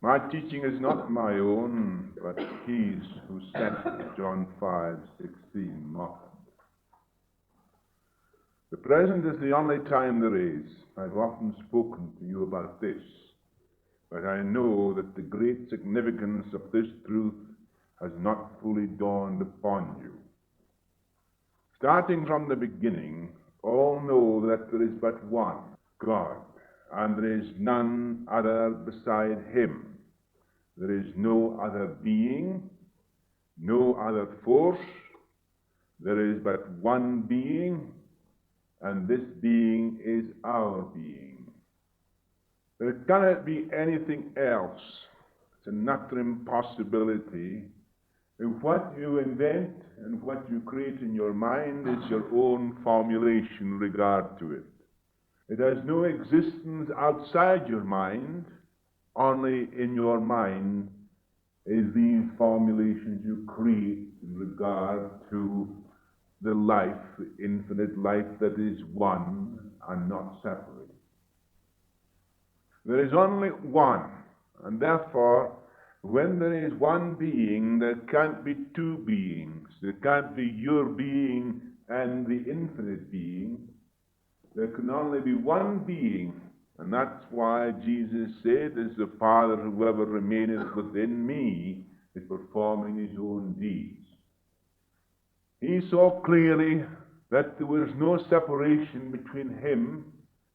My teaching is not my own, but his who sent me. John 5:16, Mark. The present is the only time there is. I've often spoken to you about this, but I know that the great significance of this truth has not fully dawned upon you. Starting from the beginning, all know that there is but one, God, and there is none other beside him. There is no other being, no other force. There is but one being, and this being is our being. There cannot be anything else. It's an utter impossibility. And what you invent and what you create in your mind is your own formulation in regard to it. It has no existence outside your mind. Only in your mind is these formulations you create in regard to the life, the infinite life that is one and not separate. There is only one, and therefore, when there is one being, there can't be two beings. There can't be your being and the infinite being. There can only be one being, and that's why Jesus said, "As the Father, whoever remaineth within me, is performing his own deeds." He saw clearly that there was no separation between him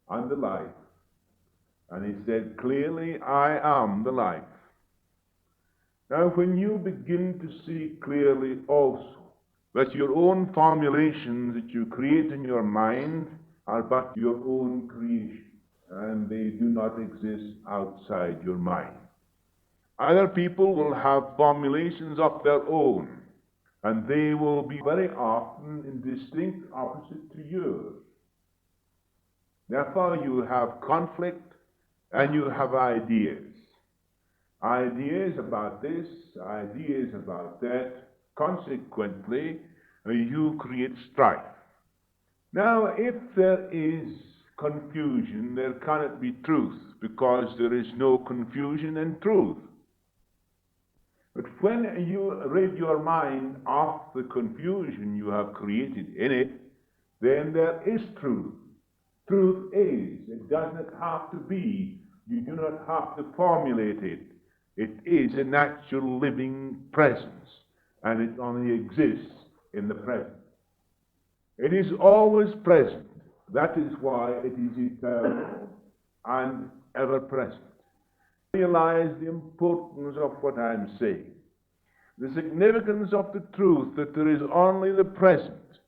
and the life. And he said clearly, "I am the life." Now, when you begin to see clearly also that your own formulations that you create in your mind are but your own creation, and they do not exist outside your mind. Other people will have formulations of their own, and they will be very often in distinct opposite to yours. Therefore, you have conflict and you have ideas. Ideas about this, ideas about that. Consequently, you create strife. Now, if there is confusion, there cannot be truth, because there is no confusion in truth. But when you rid your mind of the confusion you have created in it, then there is truth. Truth is. It does not have to be. You do not have to formulate it. It is a natural living presence, and it only exists in the present. It is always present. That is why it is eternal and ever present. Realize the importance of what I'm saying. The significance of the truth that there is only the present.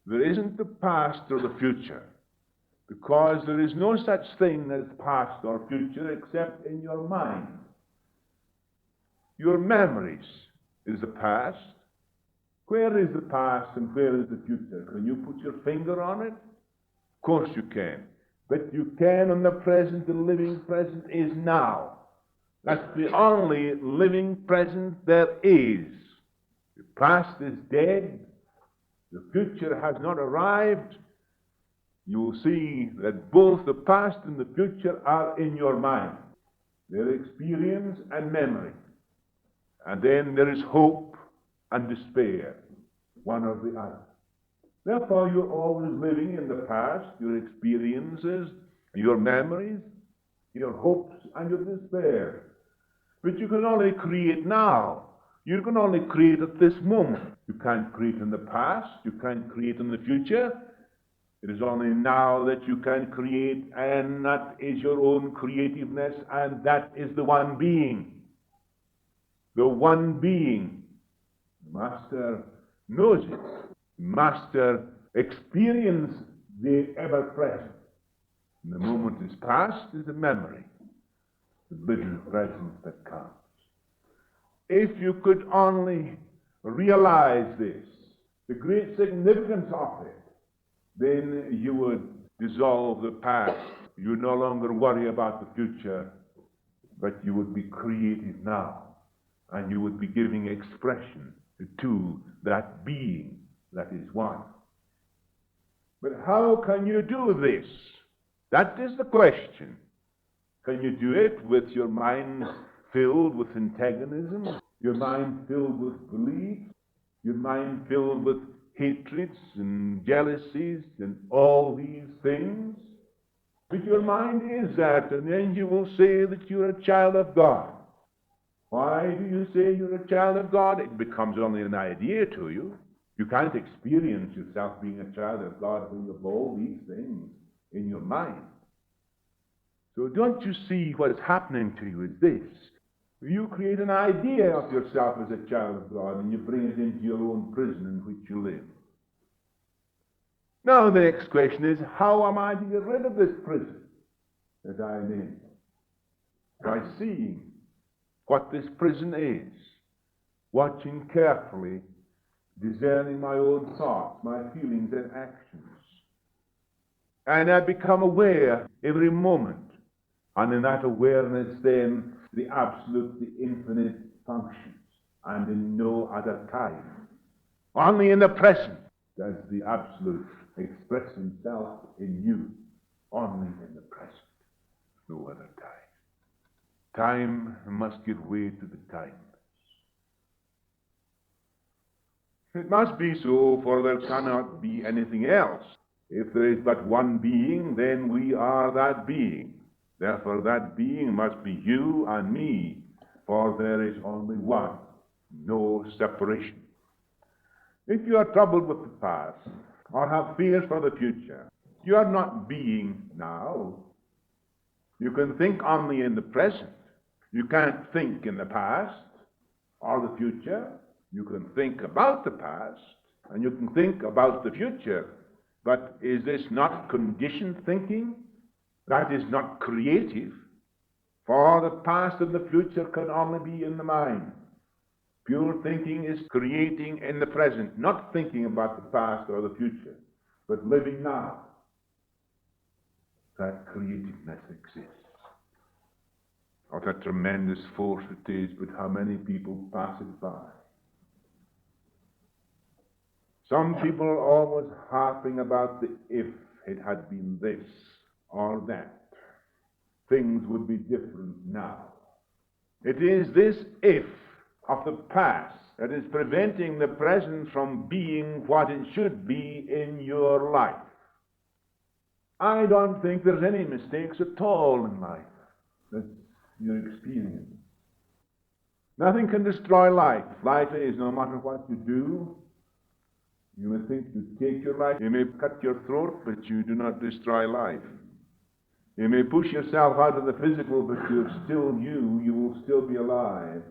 There isn't the past or the future, because there is no such thing as past or future except in your mind. Your memories is the past. Where is the past and where is the future? Can you put your finger on it? Of course you can. But you can on the present. The living present is now. That's the only living present there is. The past is dead. The future has not arrived. You will see that both the past and the future are in your mind. They're experience and memory. And then there is hope and despair, one or the other. Therefore, you're always living in the past, your experiences, your memories, your hopes, and your despair. But you can only create now. You can only create at this moment. You can't create in the past. You can't create in the future. It is only now that you can create, and that is your own creativeness, and that is the one being. The one being. The Master knows it. The Master experiences the ever-present. And the moment is past is a memory. The little present that comes. If you could only realize this, the great significance of it, then you would dissolve the past. You would no longer worry about the future, but you would be creative now, and you would be giving expression to that being that is one. But how can you do this? That is the question. Can you do it with your mind filled with antagonism, your mind filled with belief, your mind filled with hatreds and jealousies and all these things? But your mind is that, and then you will say that you're a child of God. Why do you say you're a child of God? It becomes only an idea to you. You can't experience yourself being a child of God when you have all these things in your mind. So don't you see what is happening to you is this? You create an idea of yourself as a child of God, and you bring it into your own prison in which you live. Now the next question is, how am I to get rid of this prison that I'm in? By seeing what this prison is, watching carefully, discerning my own thoughts, my feelings and actions. And I become aware every moment. And in that awareness then, the absolute, the infinite functions, and in no other time. Only in the present does the absolute express himself in you. Only in the present, no other time. Time must give way to the timeless. It must be so, for there cannot be anything else. If there is but one being, then we are that being. Therefore that being must be you and me, for there is only one, no separation. If you are troubled with the past, or have fears for the future, you are not being now. You can think only in the present. You can't think in the past or the future. You can think about the past, and you can think about the future. But is this not conditioned thinking? That is not creative. For the past and the future can only be in the mind. Pure thinking is creating in the present, not thinking about the past or the future, but living now. That creativeness exists. What a tremendous force it is, but how many people pass it by. Some people are always harping about the if it had been this or that. Things would be different now. It is this if of the past that is preventing the present from being what it should be in your life. I don't think there's any mistakes at all in life. That's your experience. Nothing can destroy life. Life is, no matter what you do, you may think to take your life. You may cut your throat, but you do not destroy life. You may push yourself out of the physical, but you're still you. You will still be alive.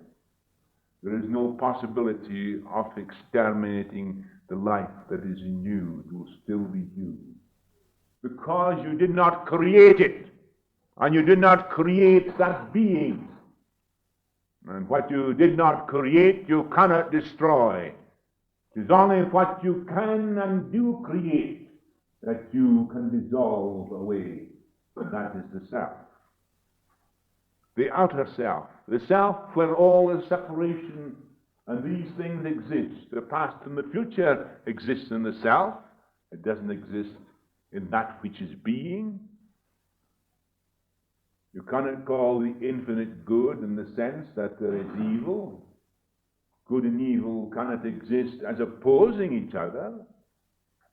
There is no possibility of exterminating the life that is in you. It will still be you. Because you did not create it. And you did not create that being. And what you did not create, you cannot destroy. It is only what you can and do create that you can dissolve away. And that is the self. The outer self. The self where all the separation and these things exist. The past and the future exist in the self. It doesn't exist in that which is being. You cannot call the infinite good in the sense that there is evil. Good and evil cannot exist as opposing each other.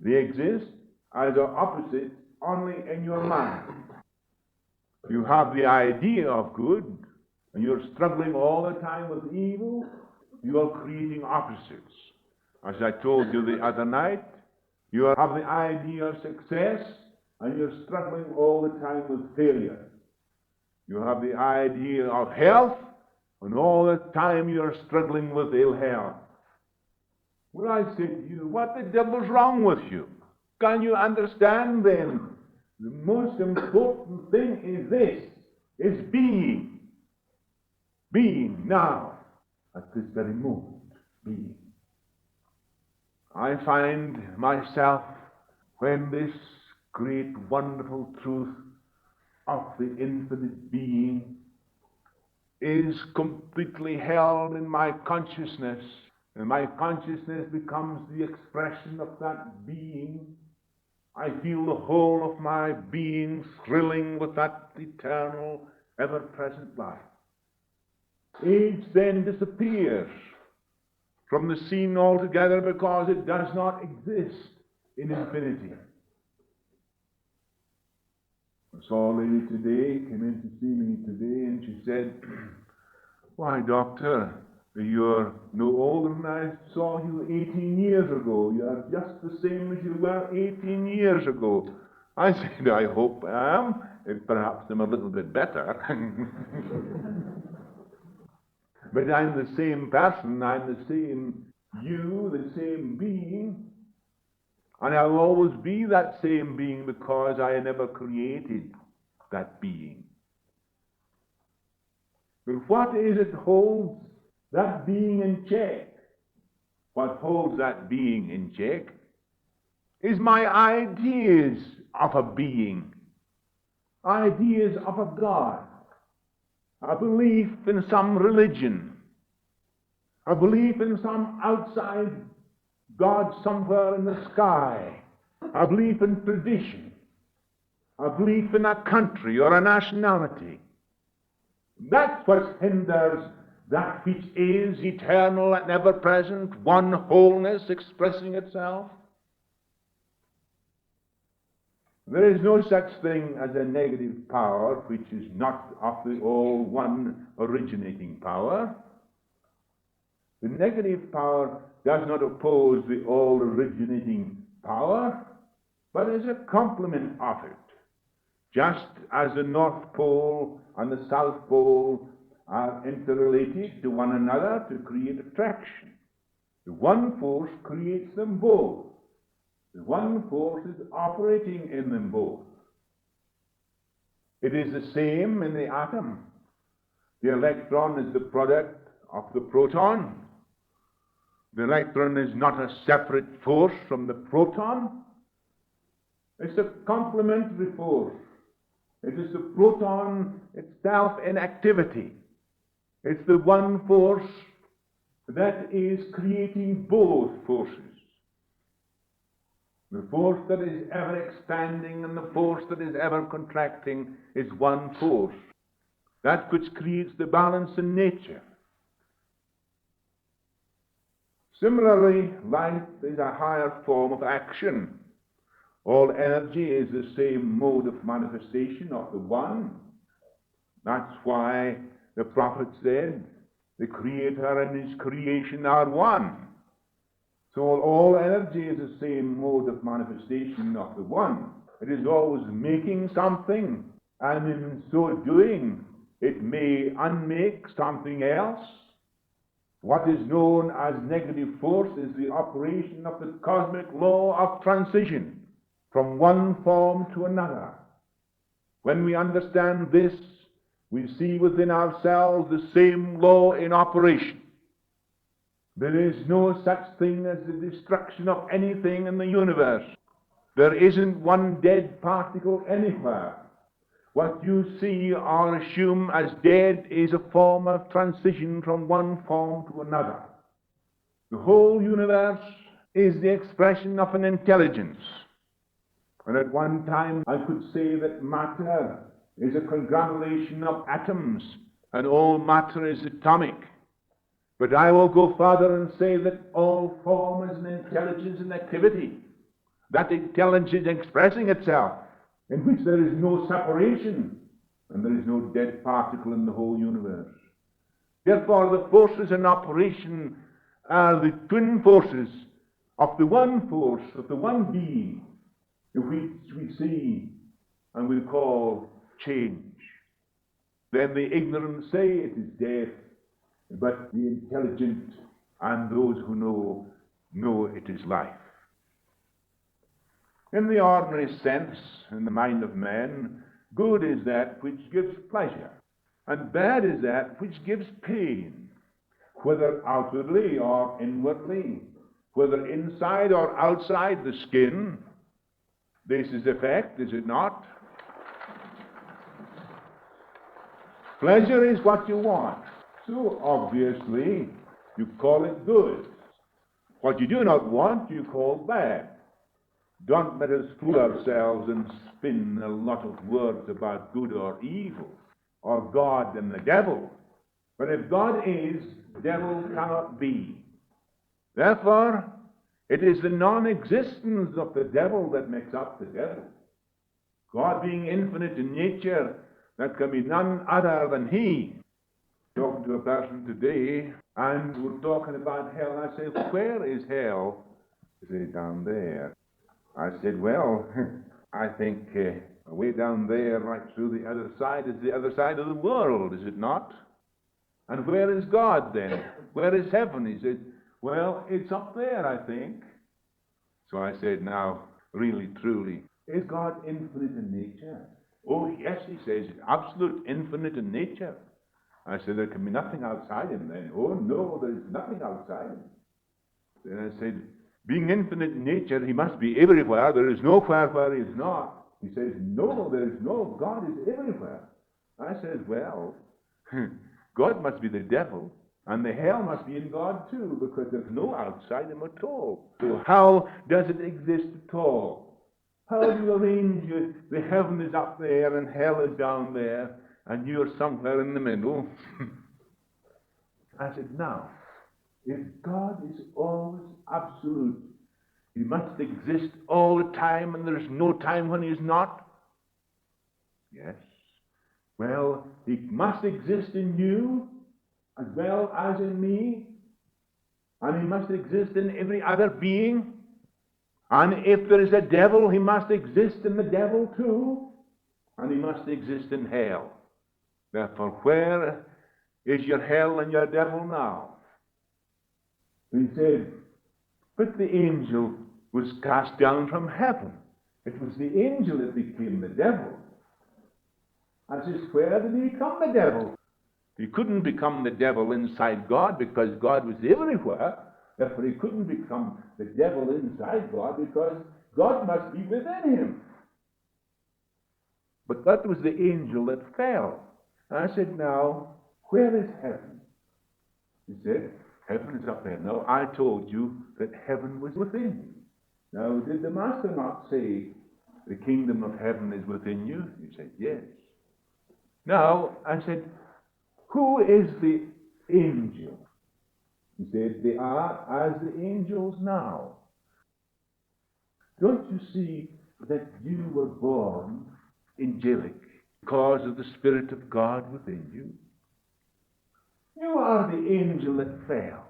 They exist as opposites only in your mind. You have the idea of good, and you're struggling all the time with evil. You are creating opposites. As I told you the other night, you have the idea of success, and you're struggling all the time with failure. You have the idea of health, and all the time you're struggling with ill health. Well, I say to you, what the devil's wrong with you? Can you understand then? The most important thing is this, is being. Being now, at this very moment, being. I find myself, when this great, wonderful truth of the infinite being is completely held in my consciousness, and my consciousness becomes the expression of that being, I feel the whole of my being thrilling with that eternal ever-present life. Age then disappears from the scene altogether because it does not exist in infinity. I saw a lady today, came in to see me today, and she said, "Why, doctor, you're no older than I saw you 18 years ago. You're just the same as you were 18 years ago." I said, "I hope I am. Perhaps I'm a little bit better." But I'm the same person, I'm the same you, the same being, and I'll always be that same being because I never created that being. But what is it holds that being in check? What holds that being in check is my ideas of a being, ideas of a God, a belief in some religion, a belief in some outside God somewhere in the sky, a belief in tradition, a belief in a country or a nationality. That's what hinders that which is eternal and ever-present, one wholeness expressing itself. There is no such thing as a negative power which is not of the all one originating power. The negative power does not oppose the all originating power, but is a complement of it. Just as the North Pole and the South Pole are interrelated to one another to create attraction. The one force creates them both. The one force is operating in them both. It is the same in the atom. The electron is the product of the proton. The electron is not a separate force from the proton. It's a complementary force. It is the proton itself in activity. It's the one force that is creating both forces. The force that is ever expanding and the force that is ever contracting is one force. That which creates the balance in nature. Similarly, life is a higher form of action. All energy is the same mode of manifestation of the one. That's why the prophet said, the Creator and His creation are one. So all energy is the same mode of manifestation of the one. It is always making something, and in so doing, it may unmake something else. What is known as negative force is the operation of the cosmic law of transition from one form to another. When we understand this, we see within ourselves the same law in operation. There is no such thing as the destruction of anything in the universe. There isn't one dead particle anywhere. What you see or assume as dead is a form of transition from one form to another. The whole universe is the expression of an intelligence. And at one time I could say that matter is a conglomeration of atoms, and all matter is atomic. But I will go further and say that all form is an intelligence and activity. That intelligence expressing itself, in which there is no separation, and there is no dead particle in the whole universe. Therefore, the forces in operation are the twin forces of the one force, of the one being, in which we see and we call change. Then the ignorant say it is death, but the intelligent and those who know it is life. In the ordinary sense, in the mind of man, good is that which gives pleasure, and bad is that which gives pain, whether outwardly or inwardly, whether inside or outside the skin. This is effect, is it not? Pleasure is what you want, so obviously you call it good. What you do not want, you call bad. Don't let us fool ourselves and spin a lot of words about good or evil. or God and the devil. But if God is, the devil cannot be. Therefore, it is the non-existence of the devil that makes up the devil. God being infinite in nature, there can be none other than He. Talking to a person today, and we're talking about hell, and I said, where is hell? He said, down there. I said, well, I think way down there, right through the other side, is the other side of the world, is it not? And where is God then? Where is heaven? He said, well, it's up there, I think. So I said, now, really, truly, is God infinite in nature? Oh, yes, he says, absolute infinite in nature. I said, there can be nothing outside him then. Oh, no, there is nothing outside him. Then I said, being infinite in nature, he must be everywhere. There is nowhere where he is not. He says, no, there is no. God is everywhere. I said, well, God must be the devil, and the hell must be in God too, because there's no outside him at all. So how does it exist at all? How do you arrange it? The heaven is up there and hell is down there, and you're somewhere in the middle? I said, now, if God is always absolute, he must exist all the time, and there's no time when he's not? Yes. Well, he must exist in you as well as in me, and he must exist in every other being. And if there is a devil, he must exist in the devil too, and he must exist in hell. Therefore, where is your hell and your devil now? He said, but the angel was cast down from heaven. It was the angel that became the devil. I says, where did he become the devil? He couldn't become the devil inside God because God was everywhere. Therefore, he couldn't become the devil inside God because God must be within him. But that was the angel that fell. I said, now, where is heaven? He said, heaven is up there. No, I told you that heaven was within you. Now, did the Master not say, the kingdom of heaven is within you? He said, yes. Now, I said, who is the angel? He said, they are as the angels now. Don't you see that you were born angelic because of the Spirit of God within you? You are the angel that fell.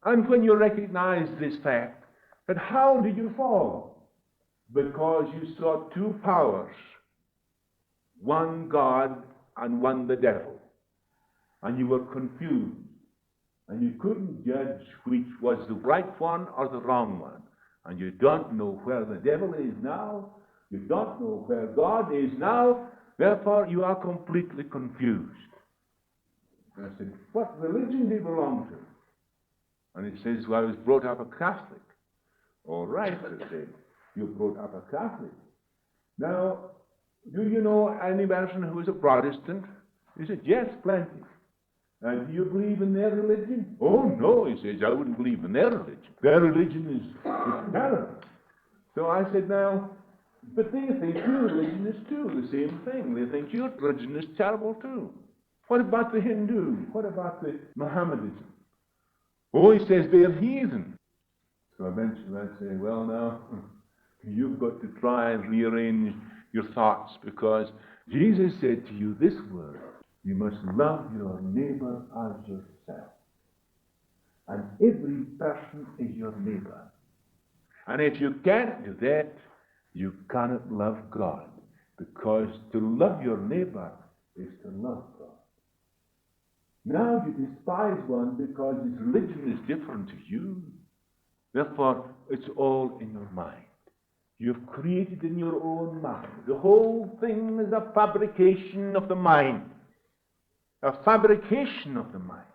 And when you recognize this fact, that how did you fall? Because you saw two powers, one God and one the devil. And you were confused. And you couldn't judge which was the right one or the wrong one. And you don't know where the devil is now. You don't know where God is now. Therefore, you are completely confused. And I said, what religion do you belong to? And he says, well, I was brought up a Catholic. All right, I said, you brought up a Catholic. Now, do you know any person who is a Protestant? He said, yes, plenty. And do you believe in their religion? Oh, no, he says, I wouldn't believe in their religion. Their religion is terrible. So I said, now, but they think your religion is too, the same thing. They think your religion is terrible too. What about the Hindu? What about the Mohammedanism? Oh, he says they're heathen. So eventually I say, well, now, you've got to try and rearrange your thoughts, because Jesus said to you this word, you must love your neighbor as yourself. And every person is your neighbor. And if you can't do that, you cannot love God. Because to love your neighbor is to love God. Now you despise one because his religion is different to you. Therefore, it's all in your mind. You've created in your own mind. The whole thing is a fabrication of the mind. A fabrication of the mind,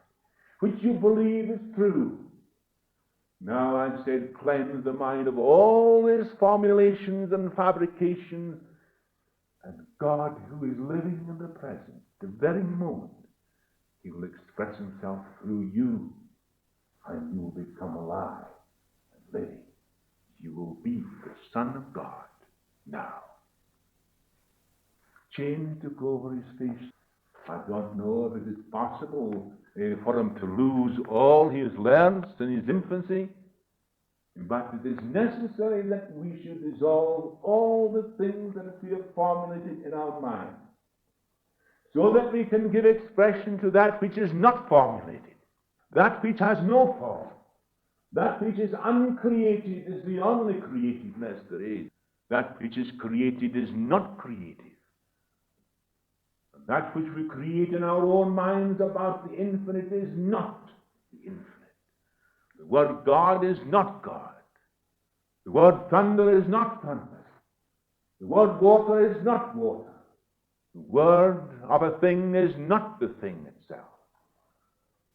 which you believe is true. Now I said, cleanse the mind of all these formulations and fabrications, and God, who is living in the present, the very moment, he will express himself through you, and you will become alive and living. You will be the Son of God now. change took over his face. I don't know if it is possible for him to lose all he has learned in his infancy, but it is necessary that we should dissolve all the things that we have formulated in our mind, so that we can give expression to that which is not formulated, that which has no form, that which is uncreated is the only creativeness there is. That which is created is not creative. And that which we create in our own minds about the infinite is not the infinite. The word God is not God. The word thunder is not thunder. The word water is not water. The word of a thing is not the thing itself.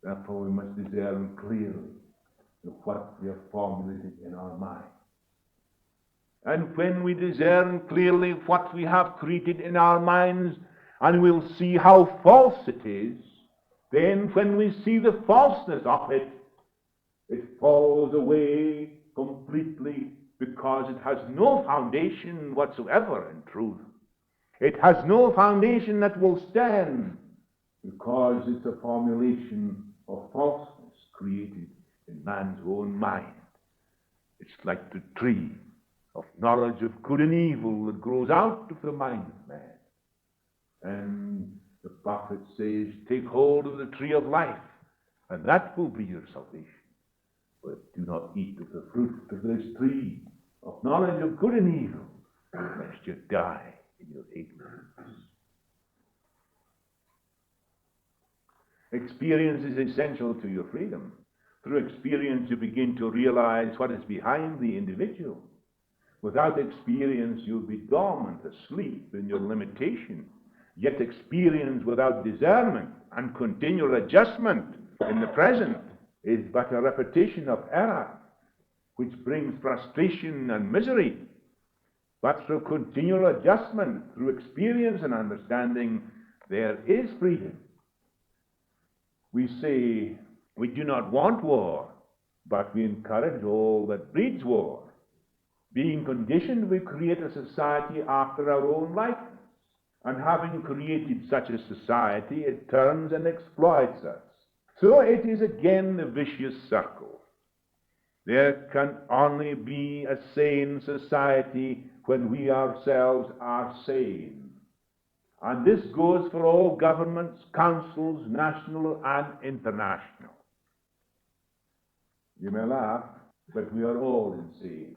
Therefore we must discern clearly what we have formulated in our mind. And when we discern clearly what we have created in our minds, and we'll see how false it is, then when we see the falseness of it, it falls away completely, because it has no foundation whatsoever in truth. It has no foundation that will stand, because it's a formulation of falseness created in man's own mind. It's like the tree of knowledge of good and evil that grows out of the mind of man. And the prophet says, take hold of the tree of life, and that will be your salvation. But do not eat of the fruit of this tree of knowledge of good and evil, lest you die in your ignorance. Experience is essential to your freedom. Through experience you begin to realize what is behind the individual. Without experience you'll be dormant, asleep in your limitation. Yet experience without discernment and continual adjustment in the present is but a repetition of error, which brings frustration and misery. But through continual adjustment, through experience and understanding, there is freedom. We say we do not want war, but we encourage all that breeds war. Being conditioned, we create a society after our own likeness. And having created such a society, it turns and exploits us. So it is again the vicious circle. There can only be a sane society when we ourselves are sane. And this goes for all governments, councils, national and international. You may laugh, but we are all insane.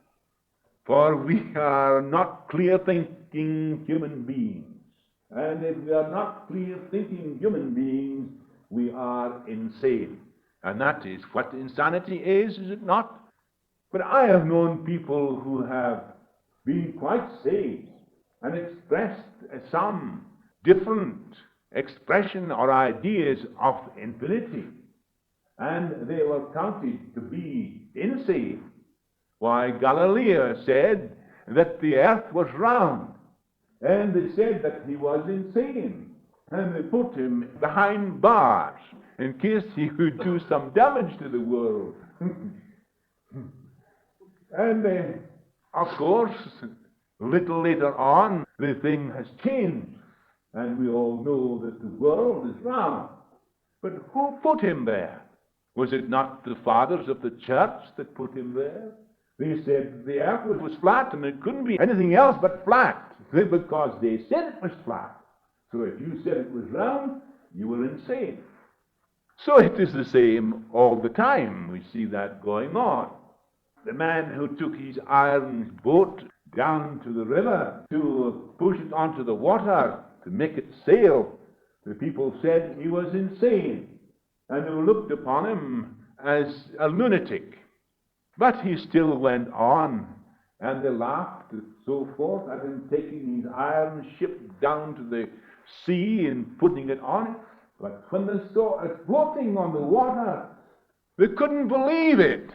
For we are not clear-thinking human beings. And if we are not clear-thinking human beings, we are insane. And that is what insanity is it not? But I have known people who have been quite sane and expressed some different expression or ideas of infinity. And they were counted to be insane. Why, Galileo said that the earth was round. And they said that he was insane. And they put him behind bars in case he would do some damage to the world. And of course, a little later on, the thing has changed. And we all know that the world is round. But who put him there? Was it not the fathers of the church that put him there? They said the earth was flat and it couldn't be anything else but flat, because they said it was flat. So if you said it was round, you were insane. So it is the same all the time. We see that going on. The man who took his iron boat down to the river to push it onto the water to make it sail, the people said he was insane, and they looked upon him as a lunatic. But he still went on, and they laughed and so forth at him taking his iron ship down to the sea and putting it on it. But when they saw it floating on the water, they couldn't believe it.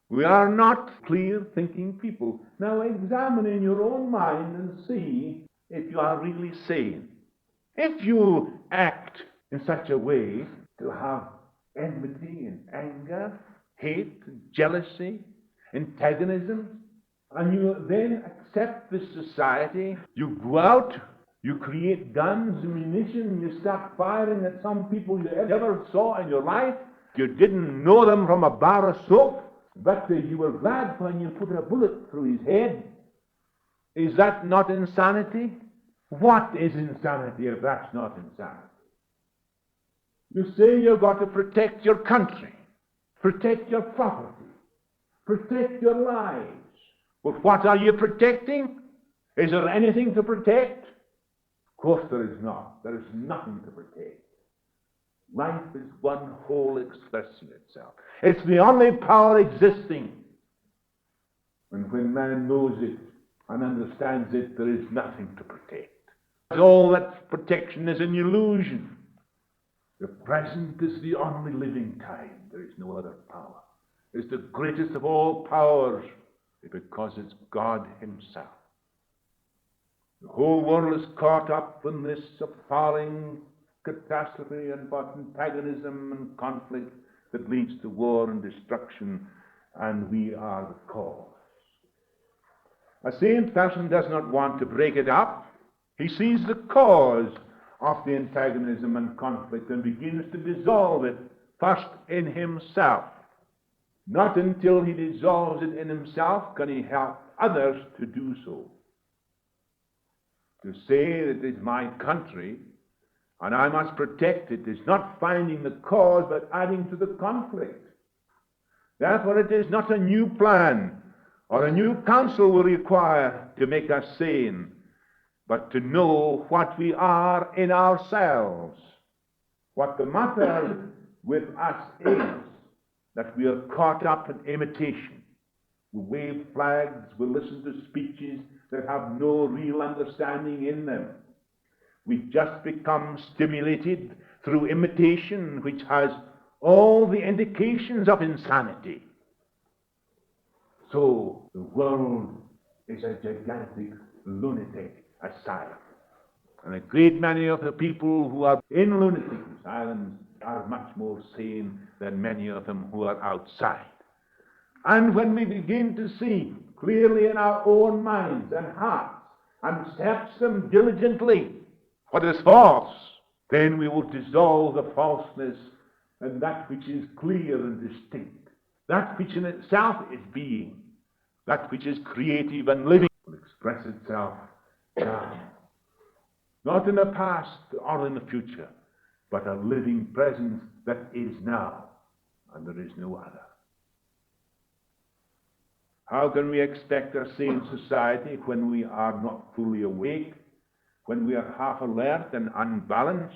We are not clear-thinking people. Now examine in your own mind and see if you are really sane. If you act in such a way to have enmity and anger, hate, and jealousy, antagonism, and you then accept this society, you go out You create guns and munitions, you start firing at some people you ever saw in your life. You didn't know them from a bar of soap, but you were glad when you put a bullet through his head. Is that not insanity? What is insanity if that's not insanity? You say you've got to protect your country, protect your property, protect your lives. But what are you protecting? Is there anything to protect? Of course there is not. There is nothing to protect. Life is one whole expressing itself. It's the only power existing. And when man knows it and understands it, there is nothing to protect. All that protection is an illusion. The present is the only living time. There is no other power. It's the greatest of all powers because it's God himself. The whole world is caught up in this appalling catastrophe and but antagonism and conflict that leads to war and destruction, and we are the cause. A sane person does not want to break it up. He sees the cause of the antagonism and conflict and begins to dissolve it first in himself. Not until he dissolves it in himself can he help others to do so. To say that it is my country and I must protect it is not finding the cause but adding to the conflict. Therefore it is not a new plan or a new council we require to make us sane, but to know what we are in ourselves. What the matter with us is that we are caught up in imitation. We wave flags, we listen to speeches that have no real understanding in them. We just become stimulated through imitation, which has all the indications of insanity. So the world is a gigantic lunatic asylum. And a great many of the people who are in lunatic asylums are much more sane than many of them who are outside. And when we begin to see clearly in our own minds and hearts and search them diligently what is false, then we will dissolve the falseness and that which is clear and distinct. That which in itself is being, that which is creative and living, will express itself now. Not in the past or in the future, but a living presence that is now, and there is no other. How can we expect a sane society when we are not fully awake, when we are half alert and unbalanced?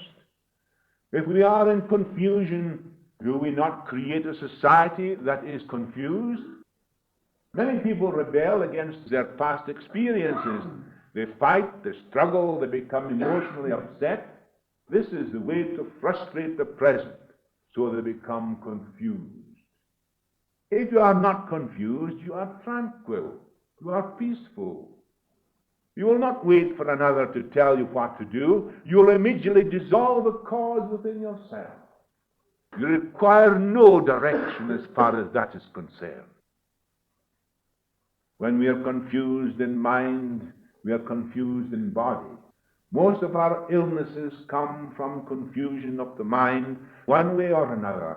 If we are in confusion, do we not create a society that is confused? Many people rebel against their past experiences. They fight, they struggle, they become emotionally upset. This is the way to frustrate the present, so they become confused. If you are not confused, you are tranquil, you are peaceful. You will not wait for another to tell you what to do. You will immediately dissolve the cause within yourself. You require no direction as far as that is concerned. When we are confused in mind, we are confused in body. Most of our illnesses come from confusion of the mind, one way or another,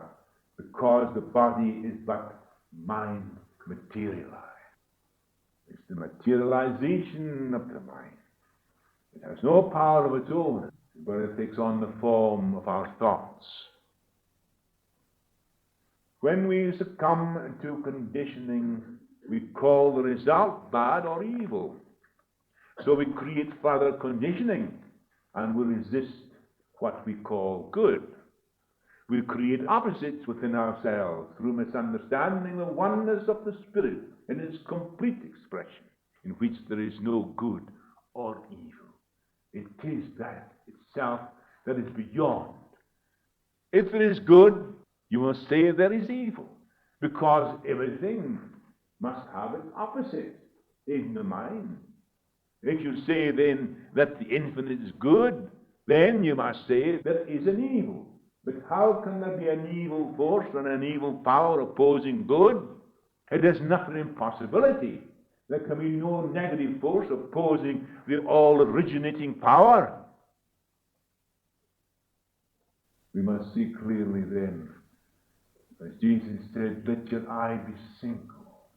because the body is but mind materialized. It's the materialization of the mind. It has no power of its own, but it takes on the form of our thoughts. When we succumb to conditioning, we call the result bad or evil. So we create further conditioning, and we resist what we call good. We create opposites within ourselves through misunderstanding the oneness of the Spirit in its complete expression, in which there is no good or evil. It is that itself that is beyond. If there is good, you must say there is evil, because everything must have its opposite in the mind. If you say then that the infinite is good, then you must say there is an evil. But how can there be an evil force and an evil power opposing good? It is not an impossibility. There can be no negative force opposing the all-originating power. We must see clearly then, as Jesus said, let your eye be single.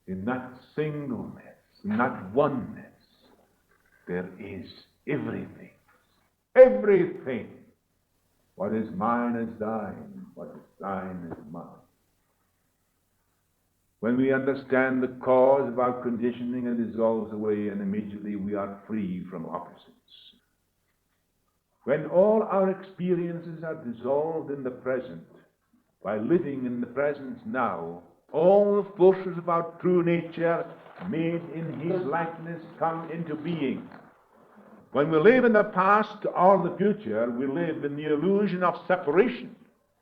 In that singleness, in that oneness, there is everything. Everything. What is mine is thine. What is thine is mine. When we understand the cause of our conditioning, it dissolves away, and immediately we are free from opposites. When all our experiences are dissolved in the present, by living in the present now, all the forces of our true nature, made in his likeness, come into being. When we live in the past or the future, we live in the illusion of separation,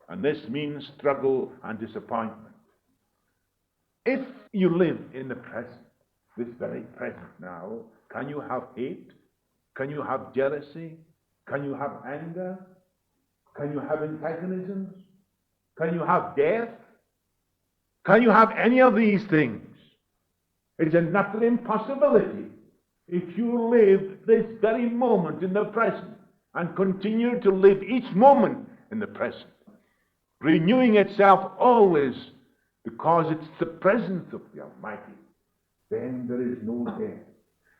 and this means struggle and disappointment. If you live in the present, this very present now, can you have hate? Can you have jealousy? Can you have anger? Can you have antagonisms? Can you have death? Can you have any of these things? It is an utter impossibility if you live this very moment in the present and continue to live each moment in the present, renewing itself always because it's the presence of the Almighty. Then there is no death.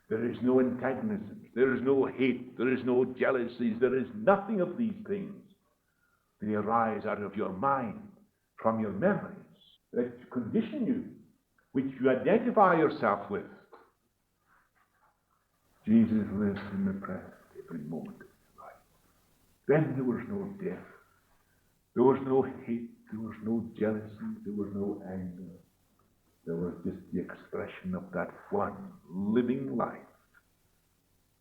There is no antagonism. There is no hate. There is no jealousies. There is nothing of these things. They arise out of your mind, from your memories, that condition you, which you identify yourself with. Jesus lives in the present every moment of his life. Then there was no death. There was no hate. There was no jealousy. There was no anger. There was just the expression of that one living life.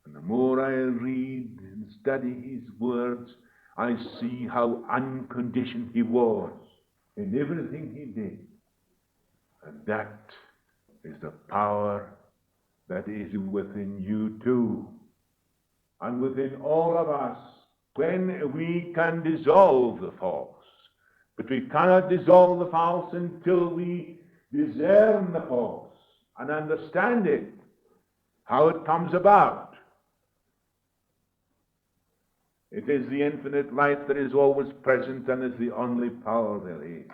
And the more I read and study his words, I see how unconditioned he was in everything he did. And that is the power that is within you too, and within all of us, when we can dissolve the false. But we cannot dissolve the false until we discern the false and understand it, how it comes about. It is the infinite light that is always present and is the only power there is.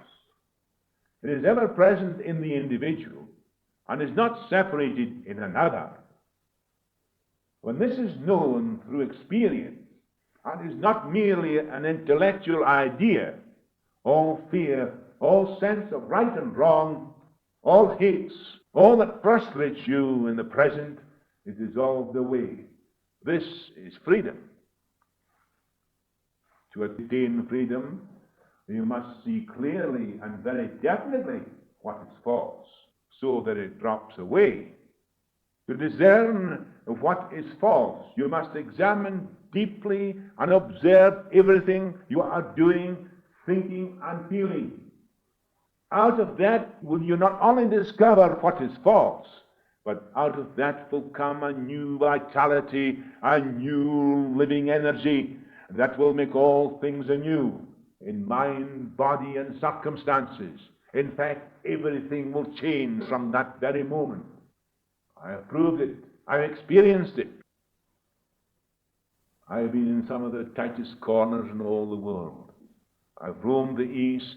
It is ever present in the individual and is not separated in another. When this is known through experience and is not merely an intellectual idea, all fear, all sense of right and wrong, all hates, all that frustrates you in the present is dissolved away. This is freedom. To attain freedom, you must see clearly and very definitely what is false, so that it drops away. To discern what is false, you must examine deeply and observe everything you are doing, thinking, and feeling. Out of that will you not only discover what is false, but out of that will come a new vitality, a new living energy that will make all things anew in mind, body, and circumstances. In fact, everything will change from that very moment. I have proved it. I have experienced it. I have been in some of the tightest corners in all the world. I've roamed the East.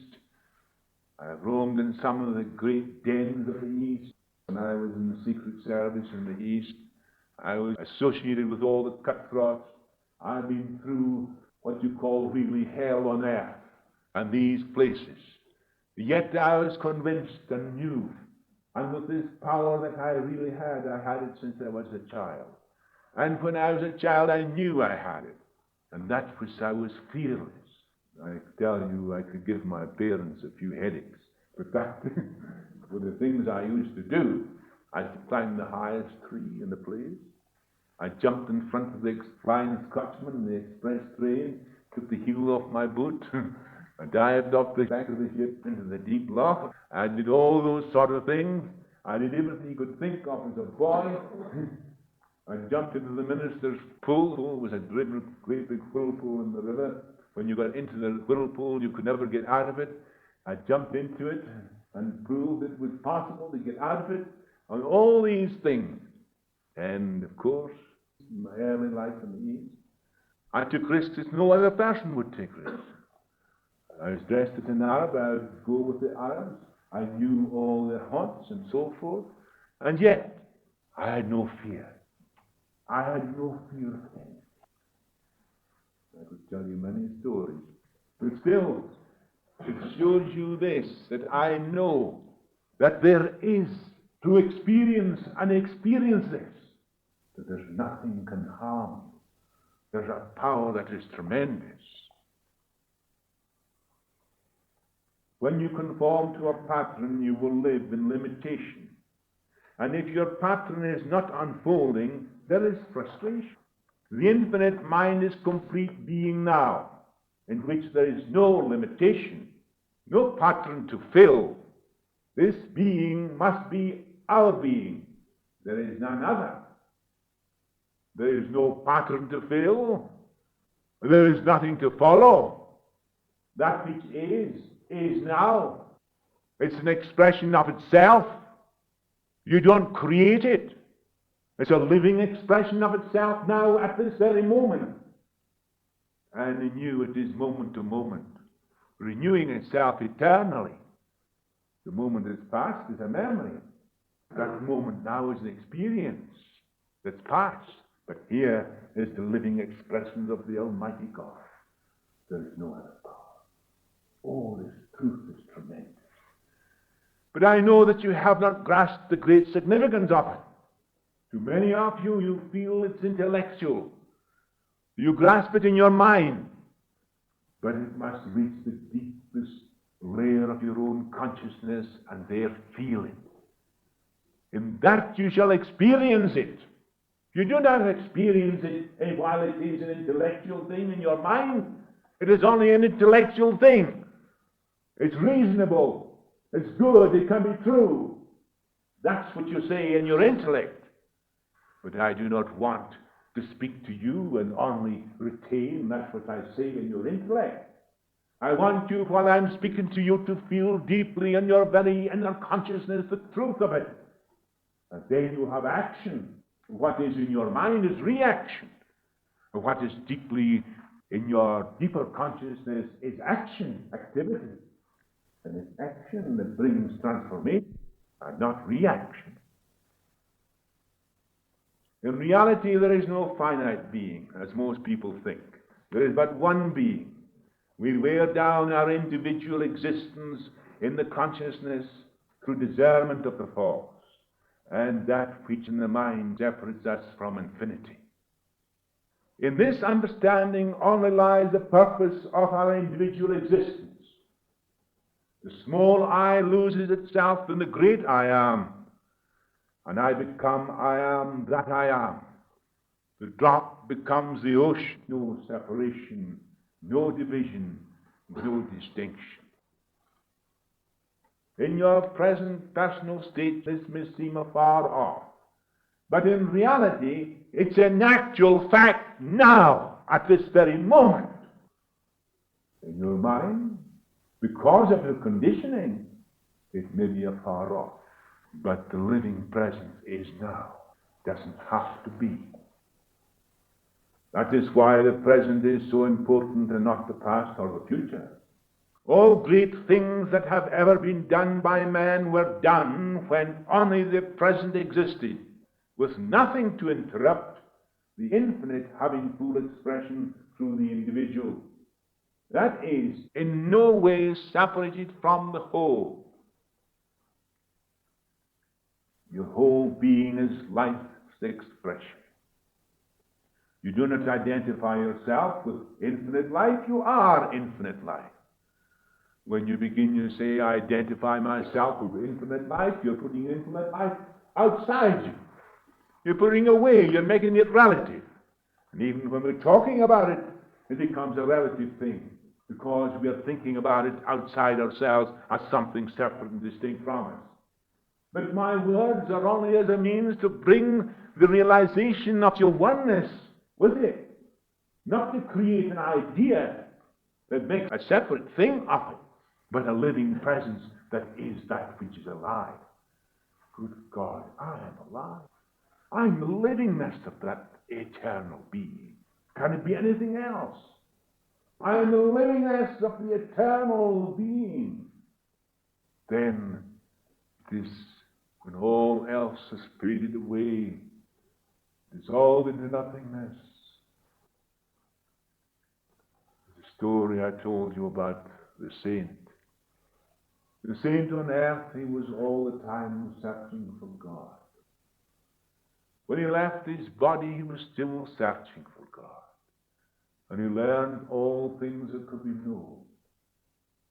I have roamed in some of the great dens of the East. When I was in the Secret Service in the East, I was associated with all the cutthroats. I've been through what you call really hell on earth and these places. Yet I was convinced and knew, and with this power that I really had, I had it since I was a child. And when I was a child, I knew I had it. And that was, I was fearless. I tell you, I could give my parents a few headaches. But that were the things I used to do. I used to climb the highest tree in the place. I jumped in front of the flying Scotsman in the express train, took the heel off my boot, I dived off the back of the ship into the deep loch. I did all those sort of things. I did everything you could think of as a boy. I jumped into the minister's pool. It was a great big whirlpool in the river. When you got into the whirlpool, you could never get out of it. I jumped into it and proved it was possible to get out of it. on all these things. And of course, in my early life in the East, I took risks as no other person would take risks. I was dressed as an Arab, I would go with the Arabs. I knew all their haunts and so forth. And yet, I had no fear. I had no fear of anything. I could tell you many stories. But still, it shows you this, that I know that there is, to experience and experience this, that there's nothing can harm. There's a power that is tremendous. When you conform to a pattern, you will live in limitation. And if your pattern is not unfolding, there is frustration. The infinite mind is complete being now, in which there is no limitation, no pattern to fill. This being must be our being. There is none other. There is no pattern to fill. There is nothing to follow. That which is now. It's an expression of itself. You don't create it. It's a living expression of itself now at this very moment. And in you it is moment to moment, renewing itself eternally. The moment that's past is a memory. That moment now is an experience that's past. But here is the living expression of the Almighty God. There is no other power. Oh, this truth is tremendous. But I know that you have not grasped the great significance of it. To many of you, you feel it's intellectual. You grasp it in your mind. But it must reach the deepest layer of your own consciousness and there feel it. In that you shall experience it. You do not experience it while it is an intellectual thing in your mind. It is only an intellectual thing. It's reasonable. It's good. It can be true. That's what you say in your intellect. But I do not want to speak to you and only retain that what I say in your intellect. I want you, while I'm speaking to you, to feel deeply in your very inner consciousness the truth of it. And then you have action. What is in your mind is reaction. What is deeply in your deeper consciousness is action, activity. And it's action that brings transformation and not reaction. In reality, there is no finite being, as most people think. There is but one being. We wear down our individual existence in the consciousness through discernment of the false, and that which in the mind separates us from infinity. In this understanding only lies the purpose of our individual existence. The small I loses itself in the great I am, and I become I am that I am. The drop becomes the ocean. No separation, no division, no distinction. In your present personal state, this may seem afar off. But in reality, it's an actual fact now, at this very moment. In your mind, because of your conditioning, it may be afar off. But the living presence is now. Doesn't have to be. That is why the present is so important and not the past or the future. All great things that have ever been done by man were done when only the present existed, with nothing to interrupt the infinite having full expression through the individual. That is in no way separated from the whole. Your whole being is life's expression. You do not identify yourself with infinite life, you are infinite life. When you begin to say, I identify myself with infinite life, you're putting infinite life outside you. You're putting away, you're making it relative. And even when we're talking about it, it becomes a relative thing, because we are thinking about it outside ourselves as something separate and distinct from us. But my words are only as a means to bring the realization of your oneness with it, not to create an idea that makes a separate thing of it, but a living presence that is that which is alive. Good God, I am alive. I'm the livingness of that eternal being. Can it be anything else? I am the livingness of the eternal being. Then it is when all else has faded away, dissolved into nothingness. The story I told you about the saint. The saint on earth, he was all the time searching for God. When he left his body, he was still searching for God. And he learned all things that could be known.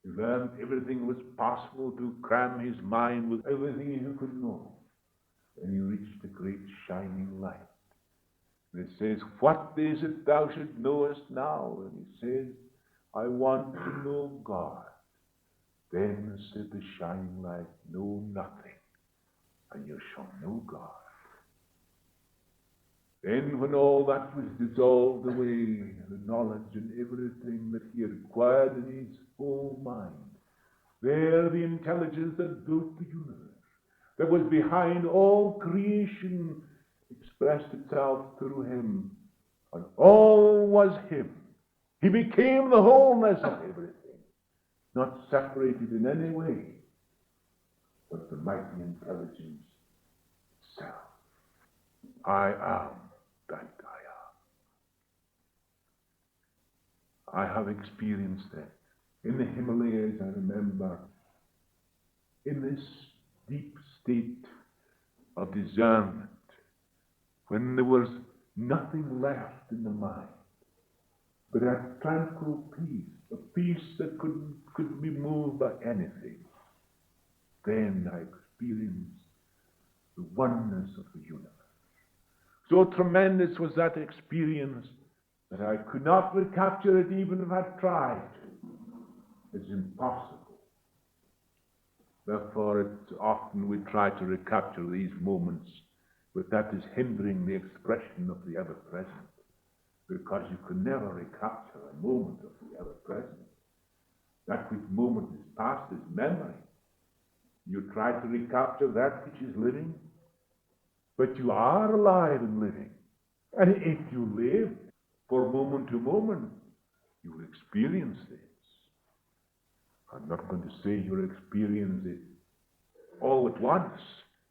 He learned everything was possible to cram his mind with everything he could know. And he reached a great shining light. And it says, what is it thou should knowest now? And he says, I want to know God. Then said the shining light, know nothing, and you shall know God. Then when all that was dissolved away, the knowledge and everything that he had acquired in his whole mind, there the intelligence that built the universe, that was behind all creation, expressed itself through him, and all was him. He became the wholeness of everything, not separated in any way, but the mighty intelligence itself. I am that I am. I have experienced that. In the Himalayas, I remember, in this deep state of discernment, when there was nothing left in the mind, but a tranquil peace, a peace that couldn't be moved by anything, then I experienced the oneness of the universe. So tremendous was that experience that I could not recapture it even if I tried to. It's impossible. Therefore, often we try to recapture these moments, but that is hindering the expression of the ever-present, because you can never recapture a moment of the ever-present. That which moment is past is memory. You try to recapture that which is living, but you are alive and living. And if you live for moment to moment, you will experience this. I'm not going to say you'll experience it all at once,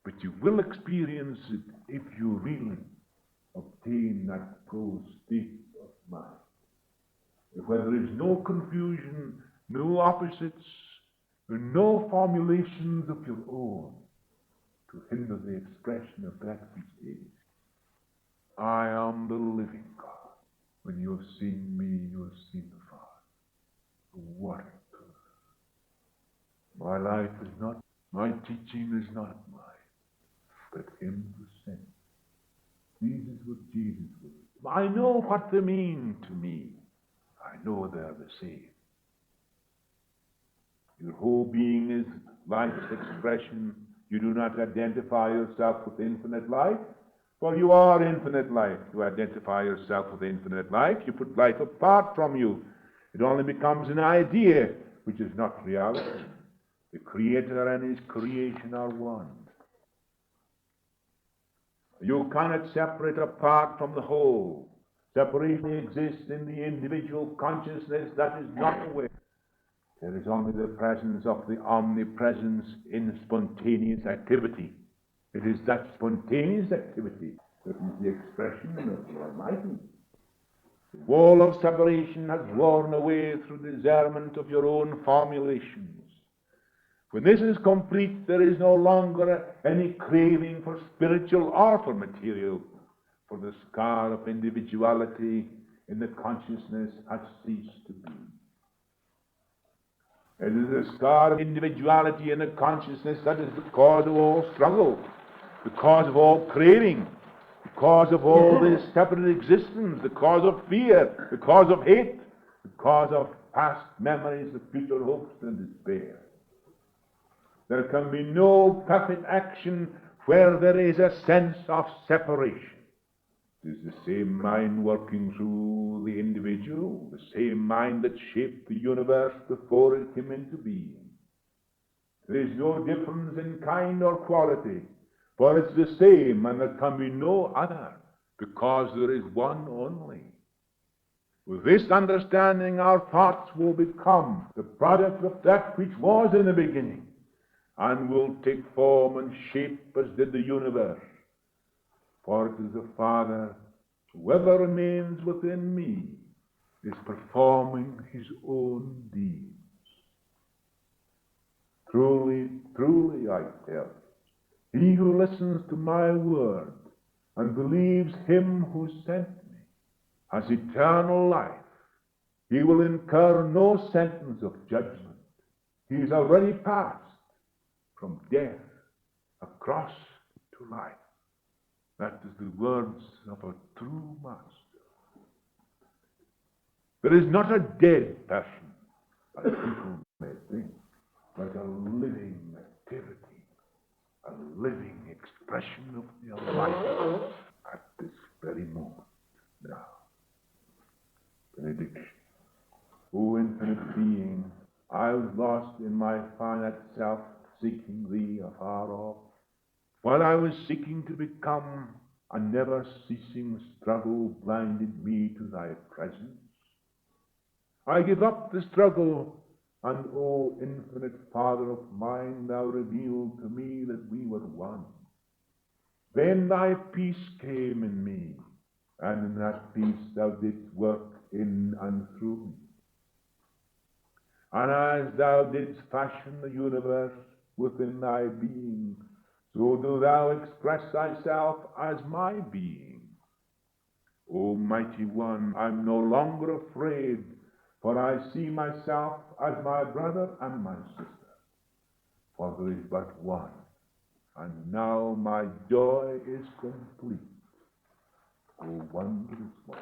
but you will experience it if you really obtain that full state of mind. Where there is no confusion, no opposites, and no formulations of your own to hinder the expression of that which is. I am the living God. When you have seen me, you have seen the Father. What a truth. My life is not, my teaching is not mine, but him who sent. These is what Jesus was. I know what they mean to me. I know they're the same. Your whole being is life's expression. You do not identify yourself with infinite life, for you are infinite life. To identify yourself with infinite life, you put life apart from you. It only becomes an idea, which is not reality. The Creator and his creation are one. You cannot separate apart from the whole. Separation exists in the individual consciousness that is not aware. There is only the presence of the omnipresence in spontaneous activity. It is that spontaneous activity that is the expression of the Almighty. The wall of separation has worn away through discernment of your own formulations. When this is complete, there is no longer any craving for spiritual or for material, for the scar of individuality in the consciousness has ceased to be. It is the scar of individuality in the consciousness that is the cause of all struggle, the cause of all craving, the cause of all this separate existence, the cause of fear, the cause of hate, the cause of past memories of future hopes and despair. There can be no perfect action where there is a sense of separation. It is the same mind working through the individual, the same mind that shaped the universe before it came into being. There is no difference in kind or quality. For it's the same, and there can be no other, because there is one only. With this understanding, our thoughts will become the product of that which was in the beginning, and will take form and shape as did the universe. For it is the Father, whoever remains within me, is performing his own deeds. Truly, truly, I tell you, he who listens to my word and believes him who sent me has eternal life. He will incur no sentence of judgment. He is already passed from death across to life. That is the words of a true master. There is not a dead person, as people may think, but a living activity, a living expression of the Almighty at this very moment now. Benediction. O infinite being, I was lost in my finite self, seeking thee afar off. While I was seeking to become, a never-ceasing struggle blinded me to thy presence. I give up the struggle, and, O infinite Father of mine, thou revealed to me that we were one. Then thy peace came in me, and in that peace thou didst work in and through me. And as thou didst fashion the universe within thy being, so do thou express thyself as my being. O mighty one, I'm no longer afraid, for I see myself as my brother and my sister. For there is but one, and now my joy is complete. O wondrous one.